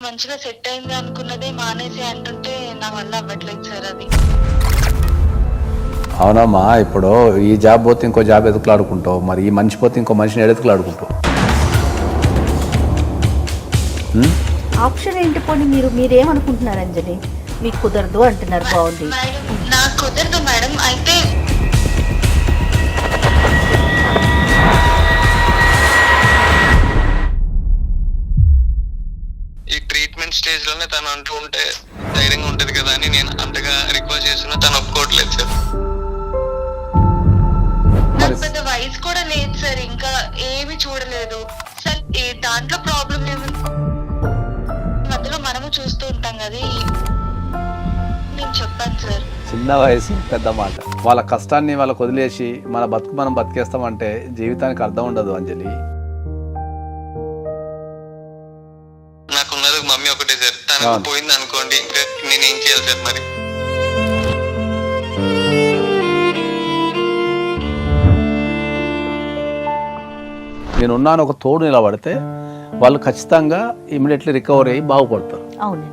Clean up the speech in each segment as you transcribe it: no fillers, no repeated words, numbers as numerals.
మంచిగా సెట్ అయింది అనుకున్నదే మానేసి అంటుంటే నా వల్ల అవ్వట్లేదు సార్ అది. అవునమ్మా, ఇప్పుడు ఈ జాబ్ పోతే ఇంకో జాబ్ ఎదుకులాడుకుంటావు, మరి ఈ మనిషి పోతే ఇంకో మనిషిని ఎదుకులాడుకుంటావు. ఆప్షన్ ఏంటి? పోనీ మీరేమనుకుంటున్నారు అంజలి? మీకు కుదరదు అంటున్నారు. బాగుంది. నాకు కుదరదు మేడం. అయితే ఈ ట్రీట్మెంట్ స్టేజ్ లోనే తను అంటూ ఉంటే ధైర్యంగా ఉంటది కదా అని నేను అంతగా రిక్వెస్ట్ చేస్తున్నా, తను ఒప్పుకోవట్లేదు సార్. నాకు పెద్ద వయసు కూడా లేదు సార్, ఇంకా ఏమి చూడలేదు సార్. దాంట్లో ప్రాబ్లం ఏమి మధ్యలో మనము చూస్తూ ఉంటాం కదా, నేను చెప్పాను సార్. చిన్న వయసు పెద్ద మాట. వాళ్ళ కష్టాన్ని వాళ్ళకు వదిలేసి మన బతుకు మనం బతికేస్తామంటే జీవితానికి అర్థం ఉండదు అంజలి. నాకున్నది మమ్మీ ఒకటే సార్, తనకు పోయింది అనుకోండి ఇంకా నేను ఏం చేయాలి సార్? మరి నేనున్నాను ఒక తోడు నిలబడితే వాళ్ళు ఖచ్చితంగా ఇమీడియట్లీ రికవర్ అయ్యి బాగుపడతారు. అవునండి.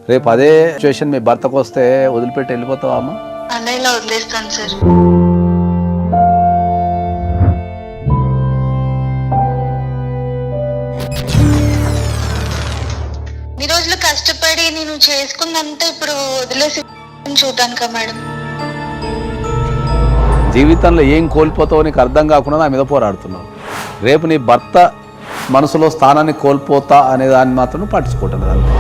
రేపు అదే సిచ్యువేషన్ మీ భర్తకు వస్తే వదిలిపెట్టి వెళ్ళిపోతావా అమ్మా? అలా ఇలా వదిలేస్తాను సార్. ఈ రోజులు కష్టపడి నేను చేసుకున్నంత ఇప్పుడు వదిలేసి చూడటానికా మేడం? జీవితంలో ఏం కోల్పోతావో నీకు అర్థం కాకుండా నా మీద పోరాడుతున్నావు. రేపు నీ భర్త మనసులో స్థానాన్ని కోల్పోతా అనే దాన్ని మాత్రం పట్టించుకోవటం అంతే.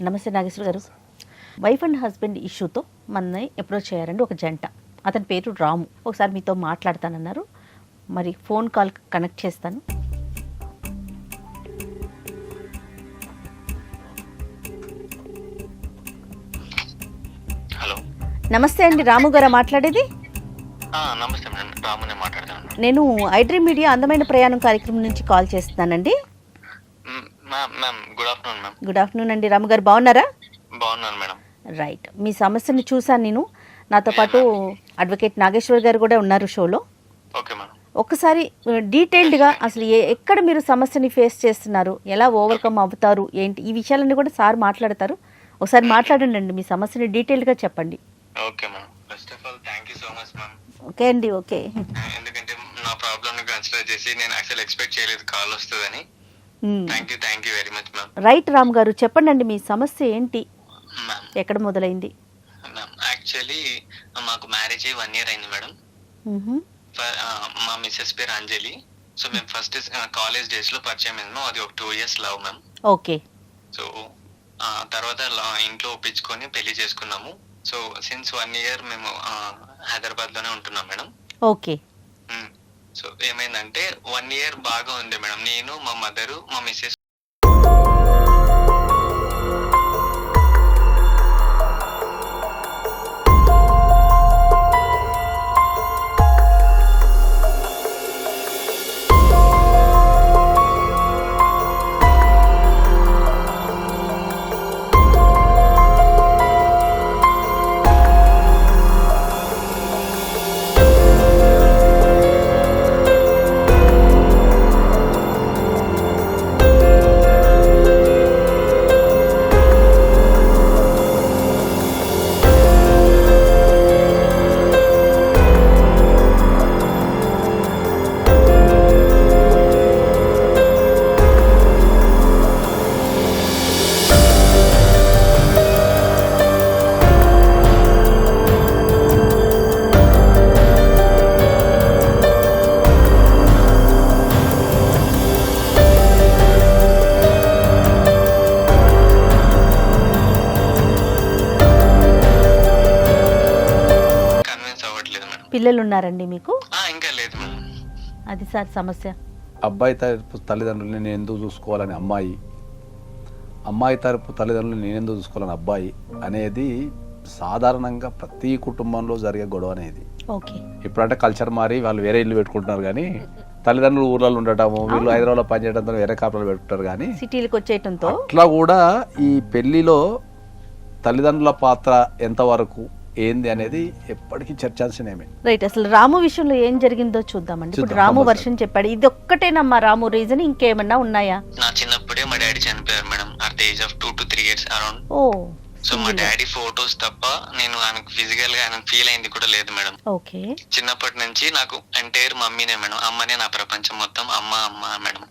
నమస్తే నాగేశ్వర గారు. వైఫ్ అండ్ హస్బెండ్ ఇష్యూతో మనని అప్రోచ్ అయ్యారండి ఒక జంట. అతని పేరు రాము. ఒకసారి మీతో మాట్లాడతానన్నారు. మరి ఫోన్ కాల్ కనెక్ట్ చేస్తాను. హలో, నమస్తే అండి. రాము గారా మాట్లాడేది? నమస్తే మేడం, రామునే మాట్లాడతాను. నేను ఐడ్రీమ్ మీడియా అందమైన ప్రయాణం కార్యక్రమం నుంచి కాల్ చేస్తున్నానండి. Ma'am good afternoon ma'am. Good afternoon అండి. రాము గారు బాగున్నారా? బాగున్నాను మేడం. రైట్. మీ సమస్యని చూసాను నేను. నాతో పాటు అడ్వకేట్ నాగేశ్వర్ గారు కూడా ఉన్నారు షోలో. Okay madam. ఒక్కసారి డీటెయిల్డ్గా అసలు ఎక్కడ మీరు సమస్యని ఫేస్ చేస్తున్నారు, ఎలా ఓవర్కమ్ అవుతారు, ఏంటి ఈ విషయాలన్నీ కూడా సార్ మాట్లాడతారు. ఒకసారి మాట్లాడండి అండి, మీ సమస్యని డీటెయిల్డ్గా చెప్పండి. Okay madam. First of all thank you so much ma'am. Okay అండి. ఓకే. ఎందుకంటే నా ప్రాబ్లమ్ ని కన్సిడర్ చేసి నేను యాక్చువల్ ఎక్స్పెక్ట్ చేయలేదు కాల్ వస్తుందని. Thank you very much ma'am. Right Ram గారు, చెప్పండి అండి మీ సమస్య ఏంటి, మ్యామ్ ఎక్కడ మొదలైంది? మ్యామ్ యాక్చువల్లీ మాకు మ్యారేజ్ అయ్యి 1 year అయింది మేడం. మా మిస్సెస్ పేరు అంజలి. సో మేము ఫస్ట్ కాలేజ్ డేస్ లో పరిచయం అయింది. అది ఒక 2 years love ma'am. Okay. So తర్వాత ఇంట్లో ఒప్పించుకొని పెళ్లి చేసుకున్నాము. సో సిన్స్ 1 year మేము హైదరాబాద్ లోనే ఉంటున్నాం మేడం. ఓకే. సో ఏమైందంటే 1 year బాగా ఉంది మేడం. నేను, మా మదరు, మా మిస్సెస్ పిల్లలు ఉన్నారండి మీకు? ఇంకా లేదు మేడం. అది సార్ సమస్య. అబ్బాయి తరపు తల్లిదండ్రులని నేను ఎందుకు చూసుకోవాలని అమ్మాయి, అమ్మాయి తరపు తల్లిదండ్రులు నేను ఎందుకు చూసుకోవాలని అబ్బాయి అనేది సాధారణంగా ప్రతి కుటుంబంలో జరిగే గొడవ అనేది. ఓకే. ఇప్పుడంటే కల్చర్ మారి వాళ్ళు వేరే ఇల్లు పెట్టుకుంటున్నారు, కానీ తల్లిదండ్రులు ఊర్లలో ఉండటము, వీళ్ళు హైదరాబాద్లో పనిచేయడంతో వేరే కాపురాలు పెట్టుకుంటారు. కానీ సిటీలకు వచ్చేయటంతో అట్లా కూడా ఈ పెళ్లిలో తల్లిదండ్రుల పాత్ర ఎంతవరకు, ఏంది అనేది ఎప్పటికీ చర్చాల్సినమే. రైట్. అసలు రాము విషయంలో ఏం జరిగిందో చూద్దామండి. ఇప్పుడు రాము వర్షన్ చెప్పాడు, ఇది ఒక్కటేనమ్మా రాము రీజన్, ఇంకేమన్నా ఉన్నాయా? నా చిన్నప్పుడే మా డాడీ చనిపోయారు madam, at the age of 2 to 3 years around. Oh, so మా డాడీ ఫోటోస్ తప్ప నేను ఆయనకు ఫిజికల్ గా ఆయన ఫీల్ అయింది కూడా లేదు మేడం. ఓకే. చిన్నప్పటి నుంచి నాకు ఎంటైర్ మమ్మీనే మేడం, అమ్మనే నా ప్రపంచం మొత్తం, అమ్మ అమ్మ మేడం.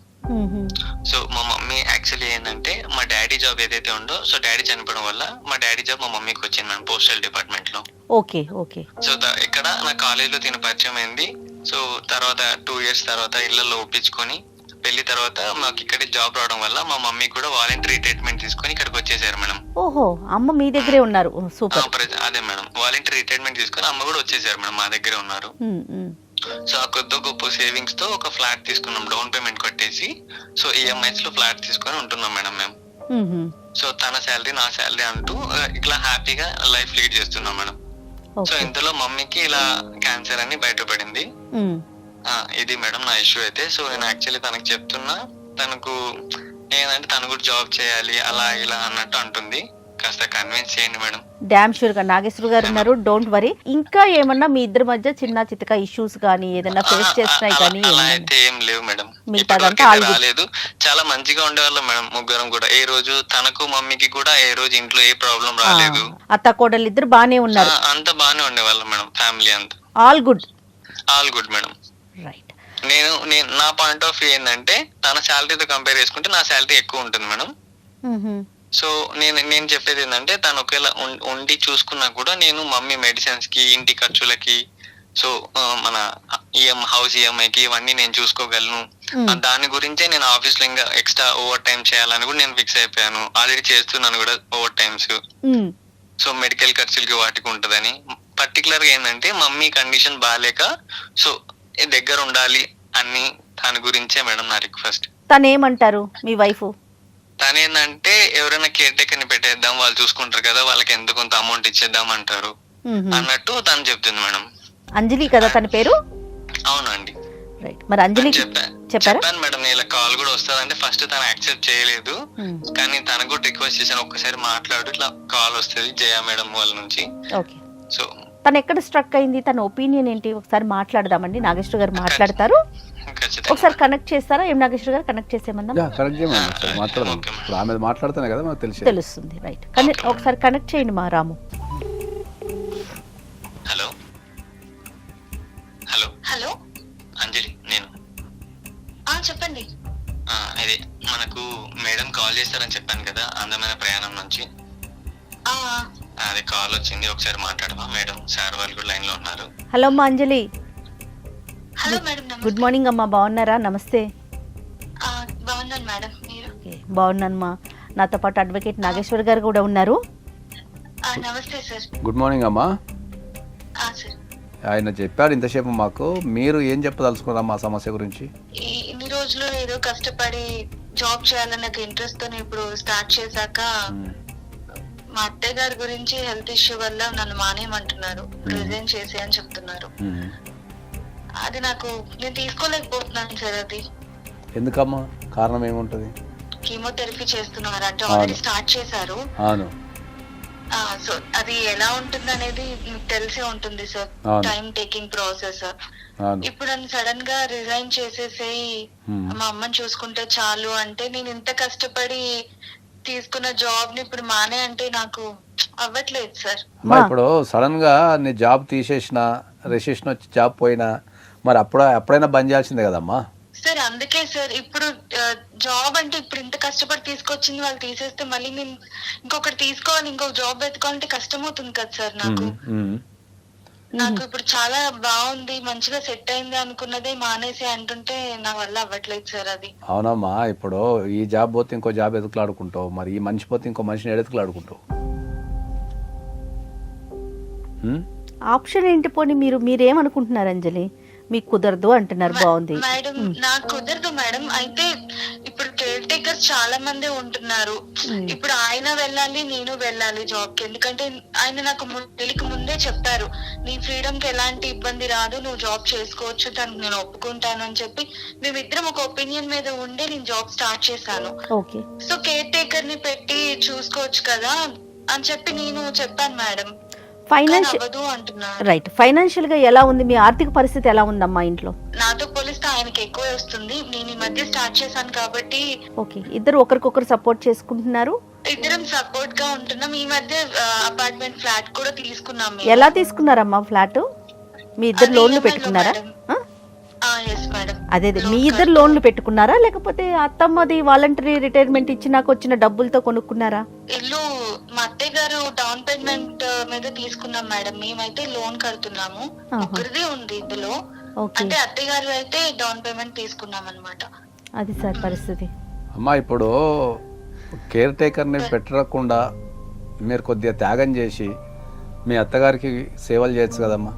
సో మా మమ్మీ యాక్చువల్లీ ఏంటంటే మా డాడీ జాబ్ ఏదైతే ఉందో, సో డాడీ చనిపోవడం వల్ల మా డాడీ జాబ్ మా మమ్మీకి వచ్చింది మేడం, పోస్టల్ డిపార్ట్మెంట్ లో. Okay okay. సో ఇక్కడ నా కాలేజ్ లో తిన పరిచయం అయింది. సో తర్వాత 2 years తర్వాత ఇళ్లలో ఒప్పించుకొని పెళ్లి తర్వాత మాకు ఇక్కడ జాబ్ రావడం వల్ల మా మమ్మీ కూడా వాలంటరీ ట్రీట్మెంట్ తీసుకొని ఇక్కడికి వచ్చేసారు మేడం. ఓహో, అమ్మ మీ దగ్గరే ఉన్నారు. సూపర్. అదే మేడం, వాలంటరీ ట్రీట్మెంట్ తీసుకొని అమ్మ కూడా వచ్చేసారు మేడం, మా దగ్గరే ఉన్నారు. సో ఆ కొద్ది గొప్ప సేవింగ్స్ తో ఒక ఫ్లాట్ తీసుకున్నాం, డౌన్ పేమెంట్ కట్టేసి. సో ఈఎంఐస్ లో ఫ్లాట్ తీసుకొని ఉంటున్నాం మేడం మేము. సో తన శాలరీ నా శాలరీ అంటూ ఇట్లా హ్యాపీగా లైఫ్ లీడ్ చేస్తున్నాం మేడం. సో ఇంతలో మమ్మీకి ఇలా క్యాన్సర్ అని బయటపడింది. ఇది మేడం నా ఇష్యూ అయితే. సో నేను యాక్చువల్లీ తనకు చెప్తున్నా, తనకు ఏంటంటే తను కూడా జాబ్ చేయాలి అలా ఇలా అన్నట్టు అంటుంది, కాస్త కన్విన్స్ చేయండి మేడం. డామ్ షూర్ గా నాగేశ్వర గారు ఉన్నారు, డోంట్ వరీ. ఇంకా ఏమన్నా మీ ఇద్దరి మధ్య చిన్న చితక ఇష్యూస్ కానీ ఏదైనా ఫేస్ చేస్తున్నాయి కానీ? అలా అయితే ఏం లేవు మేడం, రాలేదు. చాలా మంచిగా ఉండేవాళ్ళం మేడం ముగ్గురం కూడా. ఏ రోజు తనకు మమ్మీకి కూడా ఏ రోజు ఇంట్లో ఏ ప్రాబ్లం రాలేదు. అత్త కోడలు ఇద్దరు బానే ఉన్నారు, అంత బానే ఉండేవాళ్ళం మేడం, ఫ్యామిలీ అంతా all good. All good madam. Right. నేను నా పాయింట్ ఆఫ్ వ్యూ ఏంటంటే తన శాలరీతో కంపేర్ చేసుకుంటే నా శాలరీ ఎక్కువ ఉంటుంది మేడం. సో నేను చెప్పేది ఏంటంటే తను ఒకవేళ ఉండి చూసుకున్నా కూడా నేను మమ్మీ మెడిసిన్స్ కి ఇంటి ఖర్చులకి, సో మన హౌస్ ఈఎంఐకి ఇవన్నీ నేను చూసుకోగలను. దాని గురించే నేను ఆఫీస్ లో ఇంకా ఎక్స్ట్రా ఓవర్ టైం చేయాలని కూడా నేను ఫిక్స్ అయిపోయాను. ఆల్రెడీ చేస్తున్నాను కూడా ఓవర్ టైమ్స్. సో మెడికల్ ఖర్చులకి వాటికి ఉంటదని. పర్టికులర్ గా ఏంటంటే మమ్మీ కండిషన్ బాగాలేక సో దగ్గర ఉండాలి అని దాని గురించే మేడం నా రిక్వెస్ట్. తను ఏమంటారు మీ వైఫ్? తనేందంటే ఎవరైనా కేర్ టేకర్ ని పెట్టేద్దాం, వాళ్ళు చూసుకుంటారు కదా, వాళ్ళకి ఎంత కొంత అమౌంట్ ఇచ్చేద్దాం అంటారు అన్నట్టు తను చెప్తుంది మేడం. అంజలి కదా తన పేరు? అవునండి. రైట్. మరి అంజలి చెప్పాను మేడం, ఇలా కాల్ కూడా వస్తుందంటే ఫస్ట్ తను యాక్సెప్ట్ చేయలేదు, కానీ తనకు కూడా రిక్వెస్ట్ చేశాను ఒక్కసారి మాట్లాడు, ఇట్లా కాల్ వస్తుంది జయ మేడం వాళ్ళ నుంచి. ఓకే. సో తను ఎక్కడ స్ట్రక్ అయింది, తన ఒపీనియన్ ఏంటి ఒకసారి మాట్లాడదామండి. నాగేశ్వర గారు మాట్లాడతారు, ఒకసారి కనెక్ట్ చేస్తారా? ఏం నాగేశ్వర గారు కనెక్ట్ చేసేమన్నా? కనెక్ట్ చేయమని మాట్లాడదాం. ఇప్పుడు ఆమె మాట్లాడుతున్నా కదా మనకు తెలుస్తుంది. రైట్. ఒకసారి కనెక్ట్ చేయండి మా రాము. హలో హలో హలో అంజలి, నేను చెప్పండి. అదే మనకు మేడం కాల్ చేస్తారని చెప్పాను కదా, అందమైన ప్రయాణం నుంచి. అదే కాల్ వచ్చింది, ఒకసారి మాట్లాడమా మేడం? సార్ వాళ్ళు కూడా లైన్ లో ఉన్నారు. హలో అమ్మా Anjali. Hello madam. Good morning అమ్మా, బాగున్నారా? నమస్తే. బాగున్నాను మేడం, మీరు? బాగున్నానమ్మా. నాతో పాటు అడ్వకేట్ నాగేశ్వర్ గారు కూడా ఉన్నారు. నమస్తే సార్. గుడ్ మార్నింగ్ అమ్మా. సార్ ఆయన చెప్పారు ఇంతసేపు మాకు, మీరు ఏం చెప్పదలుచుకున్నారా మా సమస్య గురించి? ఇన్ని రోజులు ఏదో కష్టపడి జాబ్ చేయాలని నాకు ఇంట్రెస్ట్ తో ఇప్పుడు స్టార్ట్ చేశాక మా అత్తయ్య గారి గురించి హెల్త్ ఇష్యూ వల్ల నన్ను మానేయమంటున్నారు, రిజైన్ చేసి అని చెప్తున్నారు. అది నాకు నేను తీసుకోలేకపోతున్నాను సార్. అది ఎందుకమ్మా? కారణం ఏముంటది? కీమోథెరపీ చేస్తున్నారు అంటే ఆల్రెడీ స్టార్ట్ చేశారు. అవును. సో అది ఎలా ఉంటుంది అనేది మీకు తెలిసే ఉంటుంది సార్, టైం టేకింగ్ ప్రాసెస్. ఇప్పుడు నన్ను సడన్ గా రిజైన్ చేసేసి మా అమ్మని చూసుకుంటే చాలు అంటే, నేను ఇంత కష్టపడి తీసుకున్న జాబ్ ని ఇప్పుడు మానే అంటే నాకు అవ్వట్లేదు సార్. ఇప్పుడు సడన్ గా నీ జాబ్ తీసేసిన, రెసిషన్ వచ్చి జాబ్ పోయినా మరి అప్పుడైనా బంద్ చేయాల్సిందే కదమ్మా సార్. అందుకే సార్ ఇప్పుడు జాబ్ అంటే ఇప్పుడు ఇంత కష్టపడి తీసుకొచ్చింది వాళ్ళు తీసేస్తే మళ్ళీ నేను ఇంకొకటి తీసుకోవాలి, ఇంకొక జాబ్ వెతుకోవాలంటే కష్టం అవుతుంది కదా సార్. నాకు ఇప్పుడు చాలా బాగుంది, మంచిగా సెట్ అయింది అనుకున్నదే మానేసి అంటుంటే నా వల్ల అవ్వట్లేదు సార్ అది. అవునమ్మా, ఇప్పుడు ఈ జాబ్ పోతే ఇంకో జాబ్ ఎదుకులాడుకుంటావు, మరి ఈ మనిషి పోతే ఇంకో మనిషిని ఎదుకులాడుకుంటావు. ఆప్షన్ ఏంటి? పోనీ మీరేమనుకుంటున్నారు అంజలి? మీకు కుదరదు అంటున్నారు, బాగుంది మేడం. నాకు కుదరదు మేడం. అయితే ఇప్పుడు కేర్ టేకర్స్ చాలా మంది ఉంటున్నారు. ఇప్పుడు ఆయన వెళ్ళాలి, నేను వెళ్ళాలి జాబ్ కి. ఎందుకంటే ఆయన నాకు పెళ్లికి ముందే చెప్పారు, నీ ఫ్రీడమ్ కి ఎలాంటి ఇబ్బంది రాదు, నువ్వు జాబ్ చేసుకోవచ్చు, దానికి నేను ఒప్పుకుంటాను అని చెప్పి మేమిద్దరం ఒక ఒపీనియన్ మీద ఉండే నేను జాబ్ స్టార్ట్ చేశాను. సో కేర్ టేకర్ ని పెట్టి చూసుకోవచ్చు కదా అని చెప్పి నేను చెప్పాను మేడం. ఫైనాన్షియల్ అవ్వదు అంటున్నారు. రైట్, ఫైనాన్షియల్ గా ఎలా ఉంది మీ ఆర్థిక పరిస్థితి, ఎలా ఉందమ్మా ఇంట్లో? నాతో పోలిస్తే ఆయనకి ఎక్కువ వస్తుంది. నేను ఈ మధ్య స్టార్ట్ చేశాను కాబట్టి ఓకే, ఇద్దరు ఒకరికొకరు సపోర్ట్ చేసుకుంటున్నారు. ఇద్దరం సపోర్ట్ గా ఉంటున్నాం. ఈ మధ్య అపార్ట్మెంట్ ఫ్లాట్ కూడా తీసుకున్నాం మేము. ఎలా తీసుకున్నారమ్మా ఫ్లాట్? మీ ఇద్దరు అది లోన్లు EMI లో పెట్టుకున్నారా? మేడం. ఆ? yes madam. అదే మీ ఇద్దరు లోన్లు పెట్టుకున్నారా, లేకపోతే అత్తమ్మది వాలంటరీ రిటైర్మెంట్ ఇచ్చినాక వచ్చిన డబ్బులతో కొనుక్కున్నారా? ఇల్లు మా అత్తయ్య గారు డౌన్ పేమెంట్ మీద తీసుకున్నాం మేడం. మేమైతే లోన్ కడుతున్నాము. ఒకరిదే ఉంది ఇందులో. ఓకే, అంటే అత్తయ్య గారు అయితే డౌన్ పేమెంట్ తీసుకున్నాం అన్నమాట. అది సార్ పరిస్థితి. అమ్మా ఇప్పుడు కేర్ టేకర్ని పెట్టకుండా మీరు కొద్దిగా త్యాగం చేసి మీ అత్తగారికి సేవలు చేయొచ్చు కదమ్మా.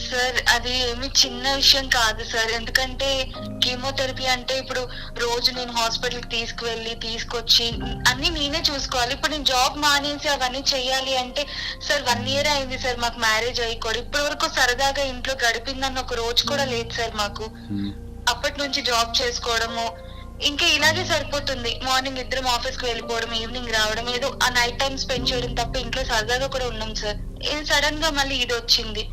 సార్ అది ఏమి చిన్న విషయం కాదు సార్. ఎందుకంటే కీమోథెరపీ అంటే ఇప్పుడు రోజు నేను హాస్పిటల్ కి తీసుకువెళ్ళి తీసుకొచ్చి అన్ని నేనే చూసుకోవాలి. ఇప్పుడు నేను జాబ్ మానేసి అవన్నీ చెయ్యాలి అంటే సార్ 1 year అయింది సార్ మాకు మ్యారేజ్ అయ్యి కూడా. ఇప్పటి వరకు సరదాగా ఇంట్లో గడిపిందన్న ఒక రోజు కూడా లేదు సార్ మాకు. అప్పటి నుంచి జాబ్ చేసుకోవడము ఇంకా ఇలాగే సరిపోతుంది. మార్నింగ్ ఇద్దరం ఆఫీస్ కి వెళ్ళిపోవడం, ఈవినింగ్ రావడం, ఏదో ఆ నైట్ టైం స్పెండ్ చేయడం తప్ప ఇంట్లో సరదాగా కూడా ఉన్నాం సార్. సడన్ గా మళ్ళీ ఇది వచ్చింది.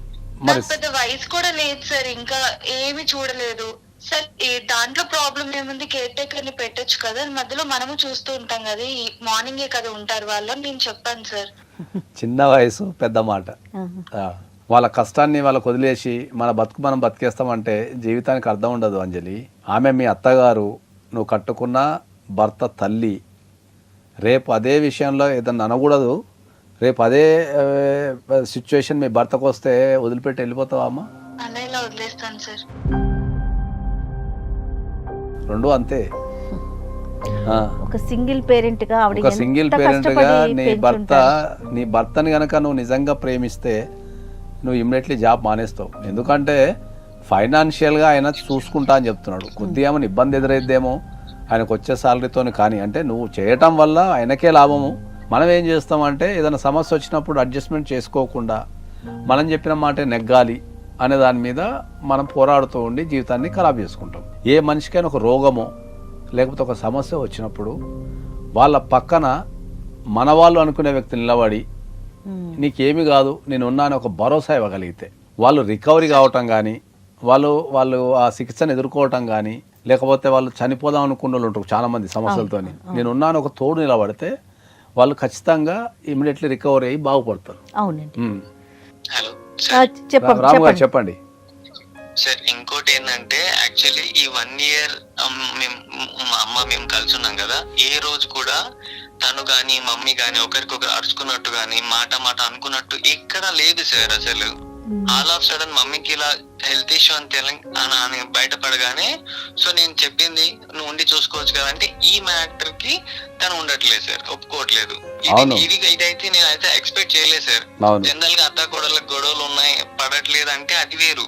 నాకు పెద్ద వయసు కూడా లేదు సార్, ఇంకా ఏమి చూడలేదు సార్. దాంట్లో ప్రాబ్లం ఏముంది, కేర్ టేకర్ ని పెట్టొచ్చు కదా, మధ్యలో మనము చూస్తూ ఉంటాం కదా, ఈ మార్నింగే కదా ఉంటారు వాళ్ళని నేను చెప్పాను సార్. చిన్న వయసు పెద్ద మాట. వాళ్ళ కష్టాన్ని వాళ్ళకు వదిలేసి మన బతుకు మనం బతికేస్తామంటే జీవితానికి అర్థం ఉండదు అంజలి. ఆమె మీ అత్తగారు, నువ్వు కట్టుకున్న భర్త తల్లి. రేపు అదే విషయంలో ఏదన్నా అనకూడదు, రేపు అదే సిచ్యువేషన్ మీ భర్తకు వస్తే వదిలిపెట్టి వెళ్ళిపోతావా అమ్మా? అలా ఇలా వదిలేస్తాను సార్. రెండు అంతే. ఒక సింగిల్ పేరెంట్ గా ఆవిడ ఒక సింగిల్ పేరెంట్ గా నీ భర్తని గనక నువ్వు నిజంగా ప్రేమిస్తే నువ్వు ఇమ్మీడియట్లీ జాబ్ మానేస్తావు. ఎందుకంటే ఫైనాన్షియల్గా ఆయన చూసుకుంటా అని చెప్తున్నాడు. కొద్దిగా ఏమైనా ఇబ్బంది ఎదురైద్దేమో ఆయనకు వచ్చే శాలరీతోని, కానీ అంటే నువ్వు చేయటం వల్ల ఆయనకే లాభము. మనం ఏం చేస్తామంటే ఏదైనా సమస్య వచ్చినప్పుడు అడ్జస్ట్మెంట్ చేసుకోకుండా మనం చెప్పిన మాట నెగ్గాలి అనే దాని మీద మనం పోరాడుతూ ఉండి జీవితాన్ని ఖరాబ్ చేసుకుంటాం. ఏ మనిషికైనా ఒక రోగమో లేకపోతే ఒక సమస్య వచ్చినప్పుడు వాళ్ళ పక్కన మన వాళ్ళు అనుకునే వ్యక్తి నిలబడి నీకేమి కాదు నేను ఉన్నాను ఒక భరోసా ఇవ్వగలిగితే వాళ్ళు రికవరీ కావటం కానీ, వాళ్ళు ఆ చికిత్సను ఎదుర్కోవటం కానీ, లేకపోతే వాళ్ళు చనిపోదాం అనుకున్న వాళ్ళు ఉంటారు చాలామంది సమస్యలతోని, నేను ఉన్నాను ఒక తోడు నిలబడితే వాళ్ళు ఖచ్చితంగా ఇమీడియట్లీ రికవరీ అయ్యి బాగుపడతారు. అవునండి. హలో రాము గారు చెప్పండి సార్. ఇంకోటి ఏంటంటే యాక్చువల్లీ ఈ 1 year మా అమ్మ మేము కలిసి ఉన్నాం కదా, ఏ రోజు కూడా తను గాని మమ్మీ గాని ఒకరికొకరు అరుచుకున్నట్టు గాని మాట అనుకున్నట్టు ఎక్కడ లేదు సార్. అసలు ఆల్ ఆఫ్ సడన్ మమ్మీకి ఇలా హెల్త్ ఇష్యూ అని తెలంగాణ బయటపడగానే సో నేను చెప్పింది నువ్వు ఉండి చూసుకోవచ్చు కదా అంటే ఈ మ్యాటర్ కి తను ఉండట్లేదు సార్, ఒప్పుకోవట్లేదు. ఇదైతే నేనైతే ఎక్స్పెక్ట్ చేయలేదు సార్. జనరల్ గా అత్త కోడళ్ళకి గొడవలు ఉన్నాయి, పడట్లేదు అంటే అది వేరు.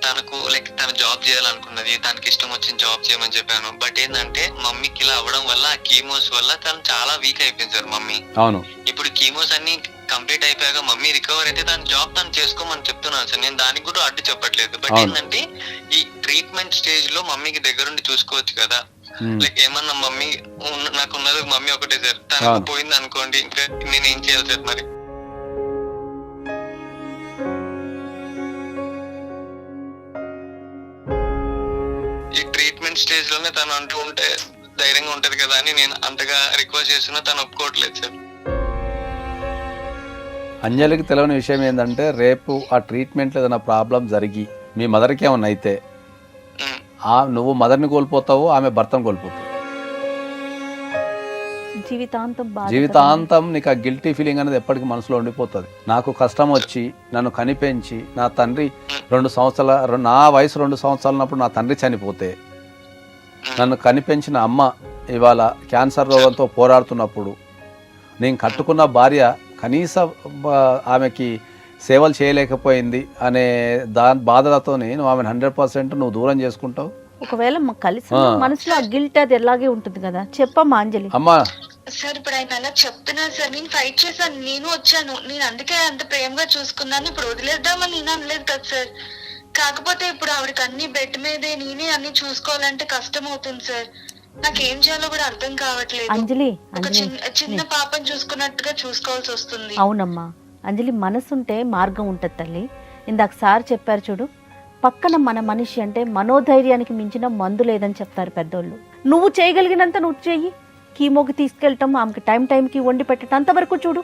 తనకు లైక్ తను జాబ్ చేయాలనుకున్నది, తనకి ఇష్టం వచ్చిన జాబ్ చేయమని చెప్పాను. బట్ ఏంటంటే మమ్మీకి ఇలా అవ్వడం వల్ల ఆ కీమోస్ వల్ల తను చాలా వీక్ అయిపోయింది సార్ మమ్మీ. అవును, ఇప్పుడు కీమోస్ అన్ని కంప్లీట్ అయిపోయాక మమ్మీ రికవర్ అయితే తన జాబ్ తను చేసుకోమని చెప్తున్నాను సార్. నేను దానికి కూడా అడ్డు చెప్పట్లేదు. బట్ ఏంటంటే ఈ ట్రీట్మెంట్ స్టేజ్ లో మమ్మీకి దగ్గరుండి చూసుకోవచ్చు కదా. లైక్ ఏమన్నా మమ్మీ నాకు ఉన్నది మమ్మీ ఒకటే సార్, తనకు పోయింది అనుకోండి ఇంకా నేను ఏం చేయాలి సార్ మరి? ఈ ట్రీట్మెంట్ స్టేజ్ లోనే తను అంటూ ఉంటే ధైర్యంగా ఉంటది కదా అని నేను అంతగా రిక్వెస్ట్ చేస్తున్నా, తను ఒప్పుకోవట్లేదు సార్. అంజలికి తెలియని విషయం ఏంటంటే రేపు ఆ ట్రీట్మెంట్లో ఏదైనా ప్రాబ్లం జరిగి మీ మదర్కి ఏమన్నా అయితే నువ్వు మదర్ని కోల్పోతావు, ఆమె భర్తను కోల్పోతావు. జీవితాంతం నీకు ఆ గిల్టీ ఫీలింగ్ అనేది ఎప్పటికీ మనసులో ఉండిపోతుంది. నాకు కష్టం వచ్చి నన్ను కనిపెంచి నా తండ్రి 2 సంవత్సరాల నా వయసు 2 సంవత్సరాలు ఉన్నప్పుడు నా తండ్రి చనిపోతే నన్ను కనిపెంచిన అమ్మ ఇవాళ క్యాన్సర్ రోగంతో పోరాడుతున్నప్పుడు నేను కట్టుకున్న భార్య కనీసం ఆమెకి సేవలు చేయలేకపోయింది అనే బాధలతో నువ్వు ఆమెను 100% నువ్వు దూరం చేసుకుంటావు. ఒకవేళ కలిసి మనసులో గిల్ట్ అది ఎలాగే ఉంటుంది కదా, చెప్పమ్మా అంజలి. అమ్మా సార్ ఇప్పుడు ఆయన అలా చెప్తున్నా సార్, నేను ఫైట్ చేశాను, నేను వచ్చాను, నేను అందుకే అంత ప్రేమగా చూసుకున్నాను. ఇప్పుడు వదిలేద్దామని నేను అనలేదు కదా సార్. కాకపోతే ఇప్పుడు ఆవిడకి అన్ని బెడ్ మీదే నేనే అన్ని చూసుకోవాలంటే కష్టం అవుతుంది సార్. నాకేం చేయాలో కూడా అర్థం కావట్లేదు. అంజలి ఒక చిన్న పాపని చూసుకున్నట్టుగా చూసుకోవాల్సి వస్తుంది. అవునమ్మా, అంజలి మనసుంటే మార్గం ఉంటుంది తల్లి. ఇందాక సార్ చెప్పారు చూడు, పక్కన మన మనిషి అంటే మనోధైర్యానికి మించిన మందు లేదని చెప్తారు పెద్దోళ్ళు. నువ్వు చేయగలిగినంత నువ్వు చెయ్యి. కీమోకి తీసుకెళ్ళటం, ఆమెకి టైంకి వండి పెట్టడం అంతవరకు చూడు.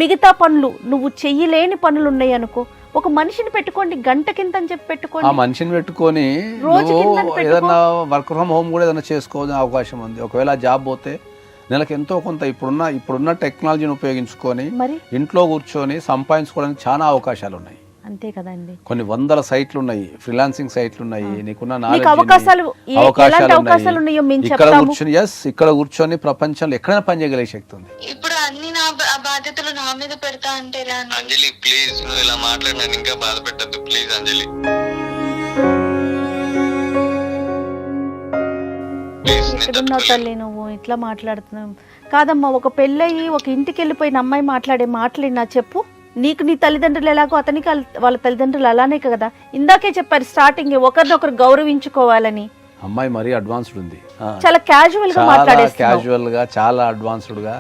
మిగతా పనులు నువ్వు చెయ్యలేని పనులు ఉన్నాయి అనుకో, ఒక మనిషిని పెట్టుకోండి, గంట కింద అని చెప్పి పెట్టుకోండి. ఆ మనిషిని పెట్టుకొని రోజు నువ్వు కిందని పెట్టుకో. ఏదన్నా వర్క్ ఫ్రమ్ హోమ్ కూడా ఏదైనా చేసుకోవాల్సిన అవకాశం ఉంది. ఒకవేళ జాబ్ పోతే నెలకు ఎంతో కొంత ఇప్పుడున్న టెక్నాలజీని ఉపయోగించుకొని మరి ఇంట్లో కూర్చొని సంపాదించుకోవడానికి చాలా అవకాశాలు ఉన్నాయి. అంతే కదండి. కొన్ని వందల సైట్లు ఉన్నాయి, ఫ్రీలాన్సింగ్ సైట్లు ఉన్నాయి, నీకున్న నీకు అవకాశాలు ఎలాంటి అవకాశాలు ఉన్నాయో మేము ఇక్కడ చెప్తాము. కూర్చొని ఇక్కడ కూర్చొని ప్రపంచంలో ఎక్కడైనా పని చేయగలిగే శక్తి ఉంది. ఇప్పుడు అన్ని నా బాధ్యతలు నా మీద పెడతా అంటే ఎలా అండి? అంజలి ప్లీజ్, నువ్వు ఇలా మాట్లాడినా ఇంకా బాధ పెట్టద్దు ప్లీజ్ అంజలి. ఎక్కడున్నావు తల్లి నువ్వు ఇట్లా మాట్లాడుతున్నావు? కాదమ్మా, ఒక పెళ్ళయి ఒక ఇంటికి వెళ్ళిపోయిన అమ్మాయి మాట్లాడే మాటలు నా చెప్పు. నీకు నీ తల్లిదండ్రులు ఎలాగో అతనికి వాళ్ళ తల్లిదండ్రులు అలానే కదా. ఇందాకే చెప్పారు స్టార్టింగ్, ఒకరినొకరు గౌరవించుకోవాలని. అమ్మాయి మరీ అడ్వాన్స్డ్ ఉంది, చాలా క్యాజువల్ గా మాట్లాడేస్తున్నావు. క్యాజువల్ గా, చాలా అడ్వాన్స్డ్ గా.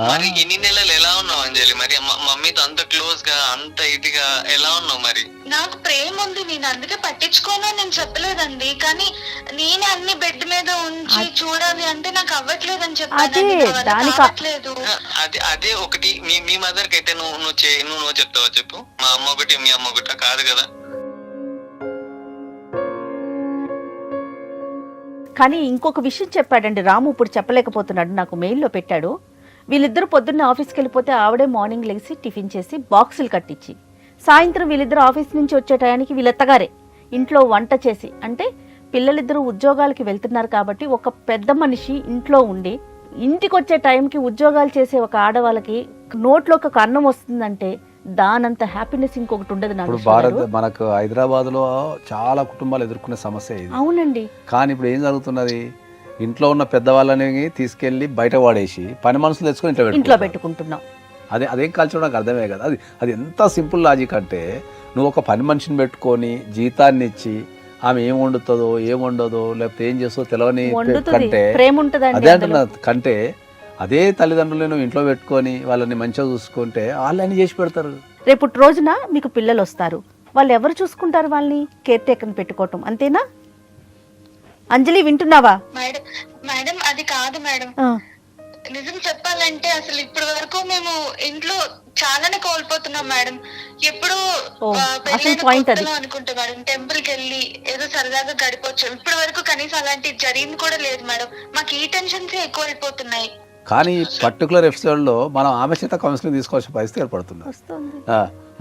మరి ఇన్ని నెలలు ఎలా ఉన్నావు అంజలి? మరి మమ్మీతో అంత క్లోజ్ గా అంత ఇదిగా ఎలా ఉన్నావు? మరి నాకు ప్రేమ ఉంది, నేను అందుకే పట్టించుకోను నేను చెప్పలేదండి. కానీ నేను అన్ని బెడ్ మీద ఉంచి చూడాలి అంటే నాకు అవ్వట్లేదని చెప్పలేదు. అదే ఒకటి మీ మదర్ కి అయితే నువ్వు చెప్తావా చెప్పు? మా అమ్మ ఒకటి మీ అమ్మ ఒకటి కాదు కదా. కానీ ఇంకొక విషయం చెప్పాడండి రాము, ఇప్పుడు చెప్పలేకపోతున్నాడు, నాకు మెయిల్లో పెట్టాడు. వీళ్ళిద్దరూ పొద్దున్న ఆఫీస్కి వెళ్ళిపోతే ఆవిడే మార్నింగ్ లెగిసి టిఫిన్ చేసి బాక్సులు కట్టించి, సాయంత్రం వీళ్ళిద్దరు ఆఫీస్ నుంచి వచ్చే టయానికి వీళ్ళెత్తగారే ఇంట్లో వంట చేసి, అంటే పిల్లలిద్దరూ ఉద్యోగాలకి వెళ్తున్నారు కాబట్టి ఒక పెద్ద మనిషి ఇంట్లో ఉండి ఇంటికి వచ్చే టైంకి ఉద్యోగాలు చేసే ఒక ఆడవాళ్ళకి నోట్లోకి ఒక అన్నం వస్తుందంటే దానంత హ్యాపీనెస్ ఇంకొకటి ఉండదు. ఇప్పుడు మనకు హైదరాబాద్ లో చాలా కుటుంబాలు ఎదుర్కొనే సమస్య ఇది. అవునండి. కానీ ఇప్పుడు ఏం జరుగుతున్నది, ఇంట్లో ఉన్న పెద్దవాళ్ళని తీసుకెళ్లి బయట వాడేసి పని మనుషులు తెచ్చుకొని ఇంట్లో పెట్టుకుంటున్నాం. అదేం కల్చర్ నాకు అర్థమే కదా. అది ఎంత సింపుల్ లాజిక్ అంటే, నువ్వు ఒక పని మనిషిని పెట్టుకొని జీతాన్ని ఇచ్చి ఆమె ఏం వండుతుందో ఏం వండదో లేకపోతే ఏం చేస్తుందో తెలియని కంటే, అదే అంటున్నా, కంటే అదే తల్లిదండ్రులు నువ్వు ఇంట్లో పెట్టుకొని వాళ్ళని మంచిగా చూసుకుంటే వాళ్ళు అన్ని చేసి పెడతారు. రేపు రోజున మీకు పిల్లలు వస్తారు, వాళ్ళు ఎవరు చూసుకుంటారు? వాళ్ళని కేర్ టేకర్ పెట్టుకోవటం అంతేనా? అంజలి వింటున్నావా? మేడం అది కాదు మేడం, నిజం చెప్పాలంటే అసలు ఇప్పటి వరకు మేము ఇంట్లో చాలానే కోల్పోతున్నాం మేడం. ఎప్పుడు అనుకుంటా మేడం, టెంపుల్ కి వెళ్ళి ఏదో సరదాగా గడిపొచ్చు. ఇప్పటి వరకు కనీసం అలాంటి జరిగింది కూడా లేదు మేడం. మాకు ఈ టెన్షన్స్ ఎక్కువ అయిపోతున్నాయి. కానీ పర్టికులర్ ఎపిసోడ్ లో మనం ఆమె చేత కౌన్సిలింగ్ తీసుకోవాల్సిన పరిస్థితి ఏర్పడుతుంది.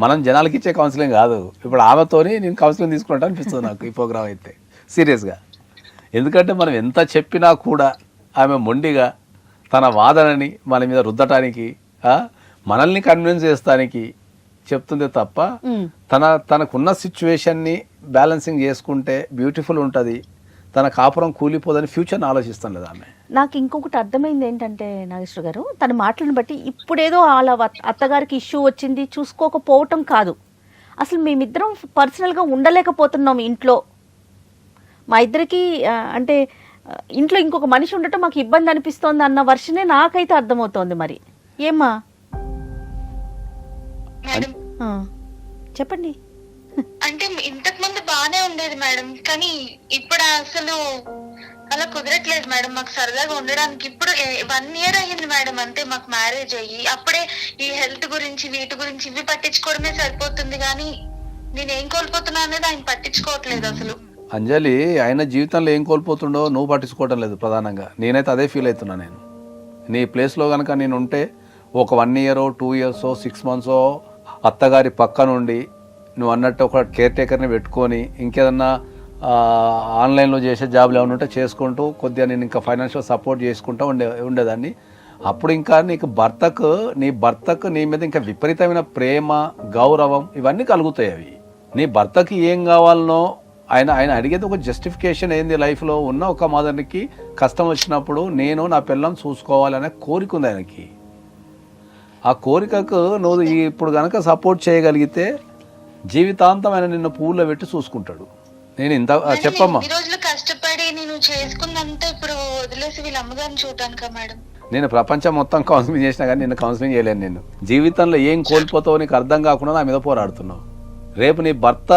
మనం జనాలకి ఇచ్చే కౌన్సిలింగ్ కాదు, ఇప్పుడు ఆమెతోని నేను కౌన్సిలింగ్ తీసుకుంటా అనిపిస్తుంది నాకు ఈ ప్రోగ్రామ్ అయితే సీరియస్గా. ఎందుకంటే మనం ఎంత చెప్పినా కూడా ఆమె మొండిగా తన వాదనని మన మీద రుద్దటానికి, మనల్ని కన్విన్స్ చేస్తానికి చెప్తుంది తప్ప తనకున్న సిచ్యువేషన్ని బ్యాలెన్సింగ్ చేసుకుంటే బ్యూటిఫుల్ ఉంటుంది, తన కాపురం కూలిపోదని ఫ్యూచర్ని ఆలోచిస్తాం లేదా ఆమె. నాకు ఇంకొకటి అర్థమైంది ఏంటంటే నాగేశ్వర గారు, తన మాటలను బట్టి ఇప్పుడేదో వాళ్ళ అత్తగారికి ఇష్యూ వచ్చింది చూసుకోకపోవటం కాదు, అసలు మేమిద్దరం పర్సనల్గా ఉండలేకపోతున్నాం ఇంట్లో. మా ఇద్దరికి అంటే ఇంట్లో ఇంకొక మనిషి ఉండటం మాకు ఇబ్బంది అనిపిస్తోంది అన్న వర్షనే నాకైతే అర్థమవుతోంది. మరి ఏమ్మా చెప్పండి. అంటే ఇంతకు ముందు బానే ఉండేది మేడం, కానీ ఇప్పుడు అసలు అలా కుదరట్లేదు మేడం మాకు సరదాగా ఉండడానికి. ఇప్పుడు 1 year అయ్యింది మేడం అంతే మాకు మ్యారేజ్ అయ్యి. అప్పుడే ఈ హెల్త్ గురించి వీటి గురించి ఇవి పట్టించుకోవడమే సరిపోతుంది, కానీ నేను ఏం కోల్పోతున్నా అనేది ఆయన పట్టించుకోవట్లేదు అసలు. అంజలి, ఆయన జీవితంలో ఏం కోల్పోతుండో నువ్వు పట్టించుకోవటం లేదు ప్రధానంగా. నేనైతే అదే ఫీల్ అవుతున్నా. నేను నీ ప్లేస్లో కనుక నేను ఉంటే ఒక 1 year 2 years 6 months అత్తగారి పక్క నుండి నువ్వు అన్నట్టు ఒక కేర్ టేకర్ని పెట్టుకొని ఇంకేదన్నా ఆన్లైన్లో చేసే జాబ్లు ఏమైనా ఉంటే చేసుకుంటూ కొద్దిగా నేను ఇంకా ఫైనాన్షియల్ సపోర్ట్ చేసుకుంటూ ఉండేదాన్ని. అప్పుడు ఇంకా నీ భర్తకు నీ మీద ఇంకా విపరీతమైన ప్రేమ, గౌరవం ఇవన్నీ కలుగుతాయి. అవి నీ భర్తకి ఏం కావాలనో ఆయన అడిగేది ఒక జస్టిఫికేషన్ ఏంది, లైఫ్లో ఉన్న ఒక మదర్కి కష్టం వచ్చినప్పుడు నేను నా పిల్లం చూసుకోవాలనే కోరిక ఉంది ఆయనకి. ఆ కోరికకు నువ్వు ఇప్పుడు కనుక సపోర్ట్ చేయగలిగితే జీవితాంతం ఆయన నిన్ను పూల్లో పెట్టి చూసుకుంటాడు. నేను ఇంత చెప్పమ్మా, ఈ రోజులు కష్టపడి నేను చేసుకున్నంత ఇప్పుడు వదిలేసి వీళ్ళ అమ్మగారిని చూడటానికా మేడం? నేను ప్రపంచం మొత్తం కౌన్సిలింగ్ చేసినా కానీ నిన్ను కౌన్సిలింగ్ చేయలేను. నేను జీవితంలో ఏం కోల్పోతావో నీకు అర్థం కాకుండా నా మీద పోరాడుతున్నావు. రేపు నీ భర్త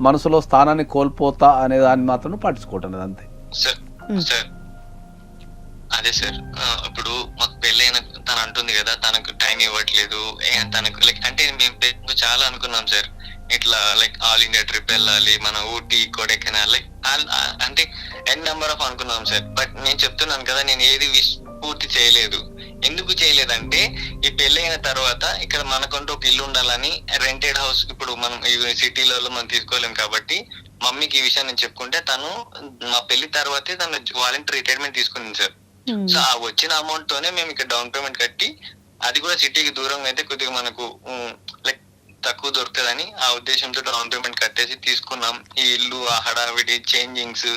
మనసులో స్థానాన్ని కోల్పోతా అనే దాన్ని మాత్రం నువ్వు పట్టించుకుంటున్నది అంతే. సార్ సార్ అదే సార్, ఇప్పుడు మాకు పెళ్ళైన తను అంటుంది కదా తనకు టైం ఇవ్వట్లేదు, తనకు లైక్ అంటే మేము చాలా అనుకున్నాం సార్, ఇట్లా లైక్ ఆల్ ఇండియా ట్రిప్ వెళ్ళాలి, మన ఊటీ కొడైకెనాల్ లైక్ అంటే ఎన్ నెంబర్ ఆఫ్ అనుకున్నాం సార్. బట్ నేను చెప్తున్నాను కదా, నేను ఏది పూర్తి చేయలేదు. ఎందుకు చేయలేదంటే ఈ పెళ్ళైన తర్వాత ఇక్కడ మనకంటూ ఒక ఇల్లు ఉండాలని రెంటెడ్ హౌస్ ఇప్పుడు మనం సిటీలలో మనం తీసుకోలేం కాబట్టి మమ్మీకి ఈ విషయం నేను చెప్పుకుంటే తను మా పెళ్లి తర్వాతే తను వాలంటీర్ రిటైర్మెంట్ తీసుకుంది సార్. సో ఆ వచ్చిన అమౌంట్ తోనే మేము ఇక్కడ డౌన్ పేమెంట్ కట్టి, అది కూడా సిటీకి దూరంగా అయితే కొద్దిగా మనకు లైక్ తక్కువ దొరుకుతుందని ఆ ఉద్దేశంతో డౌన్ పేమెంట్ కట్టేసి తీసుకున్నాం. ఈ ఇల్లు, ఆ హడావిడి, చేంజింగ్స్.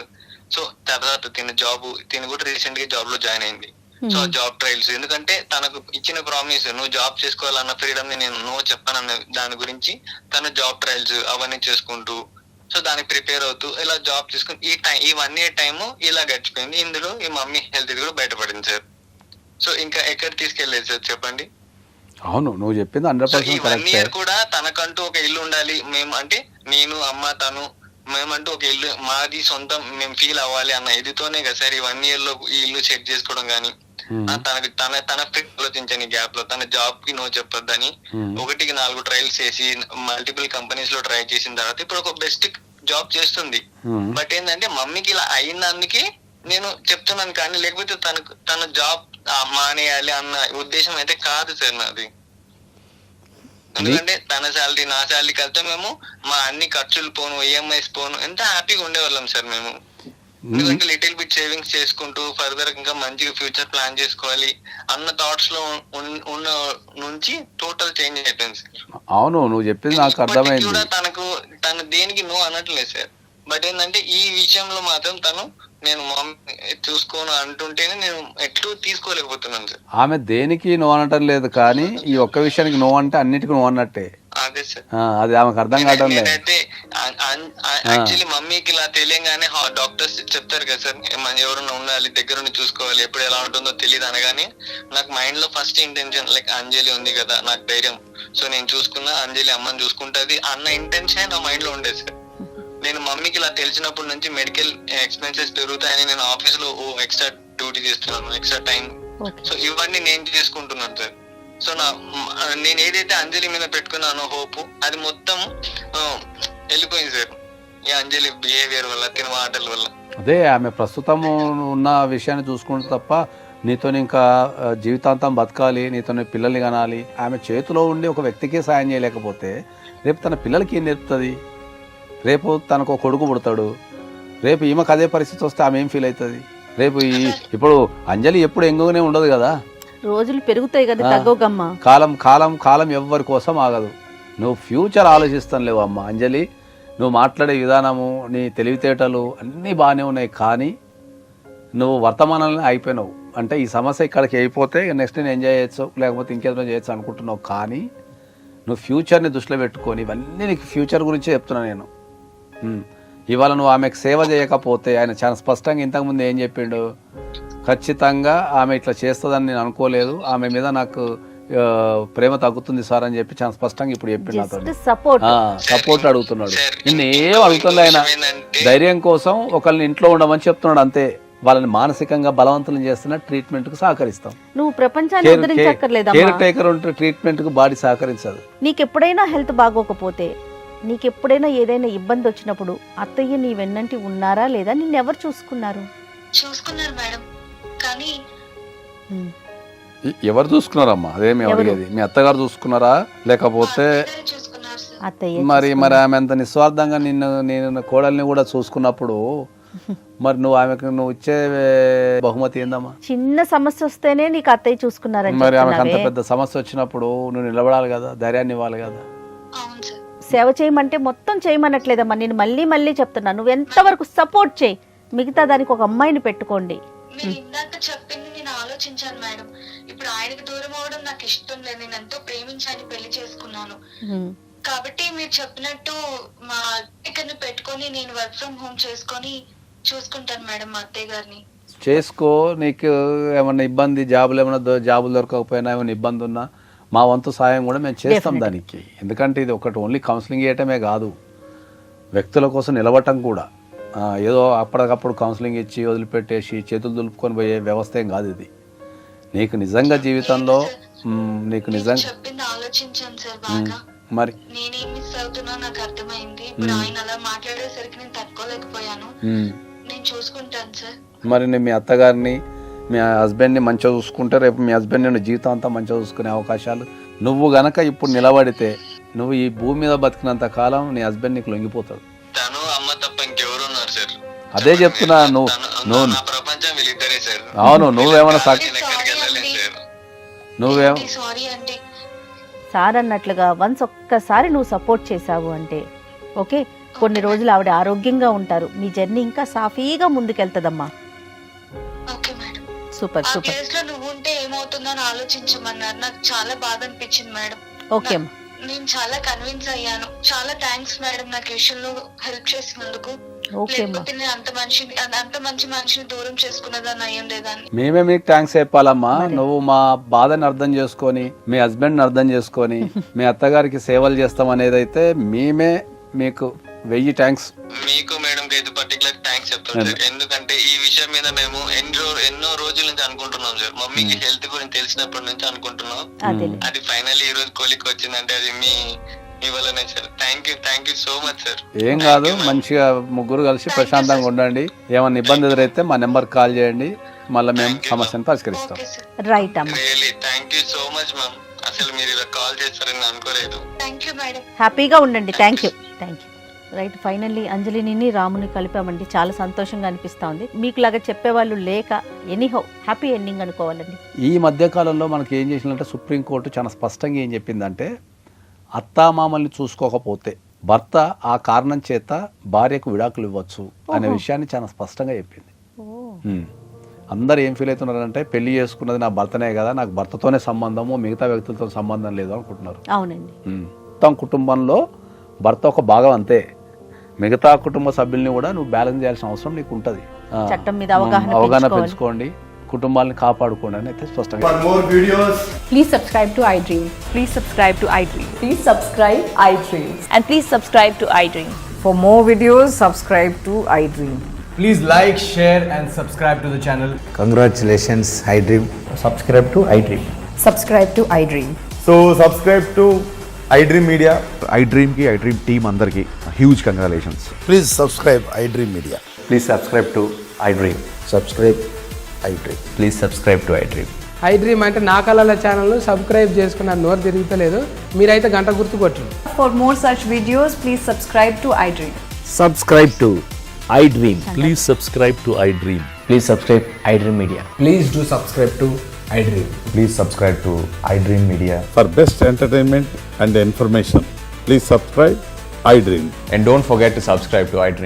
సో తర్వాత తిను కూడా రీసెంట్ గా జాబ్ లో జాయిన్ అయింది. సో జాబ్ ట్రయల్స్, ఎందుకంటే తనకు ఇచ్చిన ప్రామిస్ నువ్వు జాబ్ చేసుకోవాలన్న ఫ్రీడమ్ ని నేను నో చెప్పానన్న దాని గురించి తను జాబ్ ట్రయల్స్ అవన్నీ చేసుకుంటూ, సో దానికి ప్రిపేర్ అవుతూ ఇలా జాబ్ చేసుకుని ఈ 1 year టైము ఇలా గడిచిపోయింది. ఇందులో ఈ మమ్మీ హెల్త్ కూడా బయటపడింది సార్. సో ఇంకా ఎక్కడ తీసుకెళ్లేదు సార్ చెప్పండి? అవును, నువ్వు చెప్పింది 100% ఈ 1 year కూడా తనకంటూ ఒక ఇల్లు ఉండాలి, మేము అంటే నేను అమ్మ తను మేమంటూ ఒక ఇల్లు మాది సొంతం మేము ఫీల్ అవ్వాలి అన్న ఇదితోనే కదా సార్ ఈ 1 year లో ఈ ఇల్లు సెట్ చేసుకోవడం. కానీ తనకి తన ఆలోచించని గ్యాప్ లో తన జాబ్ కి నో చెప్పొద్దని 1కి 4 ట్రయల్స్ చేసి మల్టిపుల్ కంపెనీస్ లో ట్రై చేసిన తర్వాత ఇప్పుడు ఒక బెస్ట్ జాబ్ చేస్తుంది. బట్ ఏంటంటే మమ్మీకి ఇలా అయినందుకే నేను చెప్తున్నాను, కానీ లేకపోతే తన జాబ్ మానేయాలి అన్న ఉద్దేశం అయితే కాదు సార్ నాది. ఎందుకంటే తన శాలరీ నా శాలరీ కలితే మేము మా అన్ని ఖర్చులు పోను, ఈఎంఐస్ పోను, ఎంత హ్యాపీగా ఉండేవాళ్ళం సార్ మేము. ఎందుకంటే లిటిల్ బిట్ సేవింగ్స్ చేసుకుంటూ ఫర్దర్ ఇంకా మంచిగా ఫ్యూచర్ ప్లాన్ చేసుకోవాలి అన్న థాట్స్ లో ఉన్న నుంచి టోటల్ చేంజ్ అయిపోయింది సార్. అవును, నువ్వు చెప్పింది నాకు అర్థమైంది. కూడా తను దేనికి నో అనట్లేదు సార్. బట్ ఏంటంటే ఈ విషయంలో మాత్రం తను నేను చూసుకోను అంటుంటేనే నేను ఎట్లు తీసుకోలేకపోతున్నాను సార్. ఆమె దేనికి నో అనటం లేదు, కానీ ఈ ఒక్క విషయానికి నో అంటే అన్నిటికీ నో అన్నట్టే. అదే సార్, అది ఆమెకు అర్థం కావడం లేదు. నేనైతే యాక్చువల్లీ మమ్మీకి ఇలా తెలియగానే డాక్టర్స్ చెప్తారు కదా సార్, ఎవరైనా ఉండాలి దగ్గర ఉండి చూసుకోవాలి, ఎప్పుడు ఎలా ఉంటుందో తెలియదు అనగానే నాకు మైండ్ లో ఫస్ట్ ఇంటెన్షన్ లైక్ అంజలి ఉంది కదా నాకు ధైర్యం, సో నేను చూసుకున్నా అంజలి అమ్మని చూసుకుంటది అన్న ఇంటెన్షన్ నా మైండ్ లో ఉండేది సార్. నేను మమ్మీకి ఇలా తెలిసినప్పటి నుంచి మెడికల్ ఎక్స్పెన్సెస్ పెరుగుతాయని నేను ఆఫీస్ లో ఎక్స్ట్రా డ్యూటీ చేస్తున్నాను, ఎక్స్ట్రా టైం. సో ఇవన్నీ నేను చేసుకుంటున్నాను సార్. సో నేను ఏదైతే అంజలి మీద పెట్టుకున్నానో హోప్ అది మొత్తం వెళ్ళిపోయింది సార్ ఈ అంజలి బిహేవియర్ వల్ల, తిన మాటల వల్ల. అదే ఆమె ప్రస్తుతం ఉన్న విషయాన్ని చూసుకుంటే తప్ప నీతో ఇంకా జీవితాంతం బతకాలి, నీతో పిల్లల్ని కనాలి, ఆమె చేతిలో ఉండి ఒక వ్యక్తికే సాయం చేయలేకపోతే రేపు తన పిల్లలకి ఏం నేర్పుతుంది? రేపు తనకు ఒక కొడుకు పుడతాడు, రేపు ఈమెకు అదే పరిస్థితి వస్తే ఆమె ఏం ఫీల్ అవుతుంది? రేపు ఇప్పుడు అంజలి ఎప్పుడు ఎంగుగానే ఉండదు కదా, రోజులు పెరుగుతాయి కదా, తగ్గోగమ్మ. కాలం కాలం కాలం ఎవ్వరి కోసం ఆగదు. నువ్వు ఫ్యూచర్ ఆలోచిస్తాను లేవు అమ్మ అంజలి, నువ్వు మాట్లాడే విధానము, నీ తెలివితేటలు అన్నీ బాగానే ఉన్నాయి, కానీ నువ్వు వర్తమానాన్ని అయిపోయినావు. అంటే ఈ సమస్య ఇక్కడికి అయిపోతే నెక్స్ట్ నేను ఎంజాయ్ చేయొచ్చు, లేకపోతే ఇంకేదో చేయొచ్చు అనుకుంటున్నావు, కానీ నువ్వు ఫ్యూచర్ని దృష్టిలో పెట్టుకొని ఇవన్నీ నీకు ఫ్యూచర్ గురించే చెప్తున్నాను నేను. ఇవాళ నువ్వు ఆమెకు సేవ చేయకపోతే, ఆయన చాలా స్పష్టంగా ఇంతకుముందు ఏం చెప్పిండు, ఖచ్చితంగా ఆమె ఇట్లా చేస్తుందని నేను అనుకోలేదు, ఆమె మీద నాకు ప్రేమ తగ్గుతుంది సార్ అని చెప్పి చాలా స్పష్టంగా ఇప్పుడు చెప్పిండు. నాతో సపోర్ట్ అడుగుతున్నాడు, నిన్ను ఏం అడుగుతుంది ఆయన ధైర్యం కోసం ఒకళ్ళని ఇంట్లో ఉండమని చెప్తున్నాడు అంతే. వాళ్ళని మానసికంగా బలవంతులను చేస్తున్న ట్రీట్మెంట్ కు సహకరిస్తాం. నువ్వు ప్రపంచాన్ని ఉద్ధరించక్కర్లేదమ్మా. కేర్ టేకర్ ఉంటే ట్రీట్మెంట్ కు బాడీ సహకరించదు. నీకు ఎప్పుడైనా హెల్త్ బాగోకపోతే, నీకు ఎప్పుడైనా ఏదైనా ఇబ్బంది వచ్చినప్పుడు అత్తయ్య నీ వెన్నంటి ఉన్నారా లేదా? నిన్ను ఎవరు చూసుకున్నారు? చూసుకున్నారు మేడం, కానీ ఎవరు చూసుకున్నారమ్మా? అదేమి అడిగేది, మీ అత్తగారు చూసుకున్నారా లేకపోతే చూసుకున్నారు సార్. అత్తయ్య మరి ఆమె అంత నిస్వార్థంగా నేను కోడల్ని కూడా చూసుకున్నప్పుడు మరి నువ్వు ఇచ్చే బహుమతి ఏందమ్మా? చిన్న సమస్య వస్తేనే నీకు అత్తయ్య చూసుకున్నారని మరి ఆమెకు అంత పెద్ద సమస్య వచ్చినప్పుడు నువ్వు నిలబడాలి కదా, ధైర్యాన్ని ఇవ్వాలి కదా. అవును సార్. సేవ చేయమంటే మొత్తం చేయమనట్లేదమ్మా, నేను మళ్ళీ చెప్తున్నా, నువ్వు ఎంతవరకు సపోర్ట్ చేయి, మిగతా దానికి ఒక అమ్మాయిని పెట్టుకోండి. మీరు ఇందాక చెప్పింది నేను ఆలోచించాను మేడం. ఇప్పుడు ఆయనకి దూరం అవడం నాకు ఇష్టం లేదు, నేను ఎంతో ప్రేమించాని పెళ్లి చేసుకున్నాను కాబట్టి మీరు చెప్పినట్టు మా ఇక్కడ పెట్టుకొని నేను వర్క్ ఫ్రమ్ హోమ్ చేసుకొని చూసుకుంటాను మేడం మా అత్తయ్య గారిని. చేసుకో, నీకు ఏమన్నా ఇబ్బంది, జాబులు దొరకకపోయినా ఏమైనా ఇబ్బంది ఉన్నా మా వంతు సాయం కూడా మేము చేస్తాం దానికి. ఎందుకంటే ఇది ఒకటి ఓన్లీ కౌన్సిలింగ్ చేయటమే కాదు, వ్యక్తుల కోసం నిలబడటం కూడా. ఏదో అప్పటికప్పుడు కౌన్సిలింగ్ ఇచ్చి వదిలిపెట్టేసి చేతులు దులుపుకొని పోయే వ్యవస్థ ఏం కాదు ఇది. నీకు నిజంగా జీవితంలో నీకు నిజంగా చెప్పింది ఆలోచించాను సార్ బాగా. మరి నేనేం మిస్ అవుతున్నా నాకు అర్థమైంది. ఇప్పుడు ఆయన అలా మాట్లాడేసరికి నేను తట్టుకోలేకపోయాను. నేను చూసుకుంటాను సార్. మరి నేను మీ అత్తగారిని మీ హస్బెండ్ని మంచిగా చూసుకుంటే రేపు మీ హస్బెండ్ నేను జీవితం అంతా మంచిగా చూసుకునే అవకాశాలు. నువ్వు గనక ఇప్పుడు నిలబడితే నువ్వు ఈ భూమి మీద బతికినంత కాలం నీ హస్బెండ్ నీకు లొంగిపోతాడు. తను అమ్మ తప్ప ఇంకెవరు ఉన్నారు సార్? అదే చెప్తున్నా. నువ్వు నా ప్రపంచం వీళ్ళిద్దరే సార్. అవును, నువ్వేమైనా సారీ అండి. సార్ అన్నట్లుగా వన్స్ ఒక్కసారి నువ్వు సపోర్ట్ చేసావు అంటే ఓకే, కొన్ని రోజులు ఆవిడ ఆరోగ్యంగా ఉంటారు, మీ జర్నీ ఇంకా సాఫీగా ముందుకెళ్తదమ్మా. Okay madam. సూపర్ ఆ సూపర్. ప్లేస్ లో నువ్వు ఉంటే ఏమవుతుందో అని ఆలోచించమన్నారు. నాకు చాలా బాధ అనిపించింది మేడం. ఓకే అమ్మా. నేను చాలా కన్విన్స్ అయ్యాను. చాలా థ్యాంక్స్ మేడం నాకు ఈ విషయంలో హెల్ప్ చేసినందుకు. ఓకే అమ్మా. లేకపోతే నేను అంత మంచి మనిషిని దూరం చేసుకునేదాన్ని అయ్యి ఉండేదాన్ని. మేమే మీకు థ్యాంక్స్ చెప్పాలమ్మా. నువ్వు మా బాధని అర్థం చేసుకొని మీ హస్బెండ్ని అర్థం చేసుకొని మీ అత్తగారికి సేవలు చేస్తాం అనేది అయితే మేమే మీకు 1000 థ్యాంక్స్. మీకు మేడం అయితే పర్టికులర్ థ్యాంక్స్ చెప్తాను సార్. ఎందుకంటే ఈ విషయం మీద మేము ఎన్నో రోజుల నుంచి అనుకుంటున్నాం సార్. మమ్మీకి హెల్త్ గురించి తెలిసినప్పటి నుంచి అనుకుంటున్నాం. అది ఫైనల్లీ ఈ రోజు కోలికి వచ్చిందంటే అది మీ వల్లనే sir. Thank you so much sir. ఏం కాదు, మంచిగా ముగ్గురు కలిసి ప్రశాంతంగా ఉండండి. ఏమన్నా ఇబ్బంది ఎదురైతే మా నెంబర్ కాల్ చేయండి, మళ్ళీ మేము సమస్యను పరిష్కరిస్తాం. రైట్ అమ్మా. Really thank you so much ma'am. అసలు మీరు ఇలా కాల్ చేస్తారని అనుకోలేదు. Thank you madam. హ్యాపీగా ఉండండి. Thank you. రైట్, ఫైనల్లీ అంజలిని రాముని కలిపామండి. చాలా సంతోషంగా అనిపిస్తూ ఉంది. మీకు లాగా చెప్పేవాళ్ళు లేక ఎనీహౌ హ్యాపీ ఎండింగ్ అనుకోవాలండి. ఈ మధ్యకాలంలో మనకి ఏం చేసిందంటే సుప్రీంకోర్టు చాలా స్పష్టంగా ఏం చెప్పిందంటే అత్తామామల్ని చూసుకోకపోతే భర్త ఆ కారణం చేత భార్యకు విడాకులు ఇవ్వచ్చు అనే విషయాన్ని చాలా స్పష్టంగా చెప్పింది. అందరు ఏం ఫీల్ అవుతున్నారంటే పెళ్లి చేసుకున్నది నా భర్తనే కదా, నాకు భర్తతోనే సంబంధము, మిగతా వ్యక్తులతో సంబంధం లేదు అనుకుంటున్నారు. అవునండి. మొత్తం కుటుంబంలో భర్త ఒక భాగం అంతే, మిగతా కుటుంబ సభ్యుల్ని కూడా నువ్వు బ్యాలెన్స్ చేయాల్సిన అవసరం నీకు ఉంటుంది. చట్టం మీద అవగాహన పెంచుకోండి, కుటుంబాలని కాపాడుకోండి అని అయితే స్పష్టంగా. For more videos, please subscribe to iDream. Please subscribe to iDream. Please subscribe iDream. And please subscribe to iDream. For more videos, subscribe to iDream. please like, share and subscribe to the channel. Congratulations, iDream. Subscribe to iDream. Subscribe to iDream. So subscribe to iDream Media. iDream ki iDream team andarki huge congratulations. Please subscribe iDream Media. Please subscribe to iDream. Subscribe iDream. Please subscribe to iDream. iDream అంటే నా కళల channel subscribe చేసుకున్న నోరు తిరుగుతలేదు, మీరైతే గంట గుర్తు కొట్టండి. For more such videos, please subscribe to iDream. Subscribe to iDream. Please subscribe to iDream. Please subscribe iDream Media. Please do subscribe to iDream. Please subscribe to iDream Media. For best entertainment and information, please subscribe iDream. And don't forget to subscribe to iDream.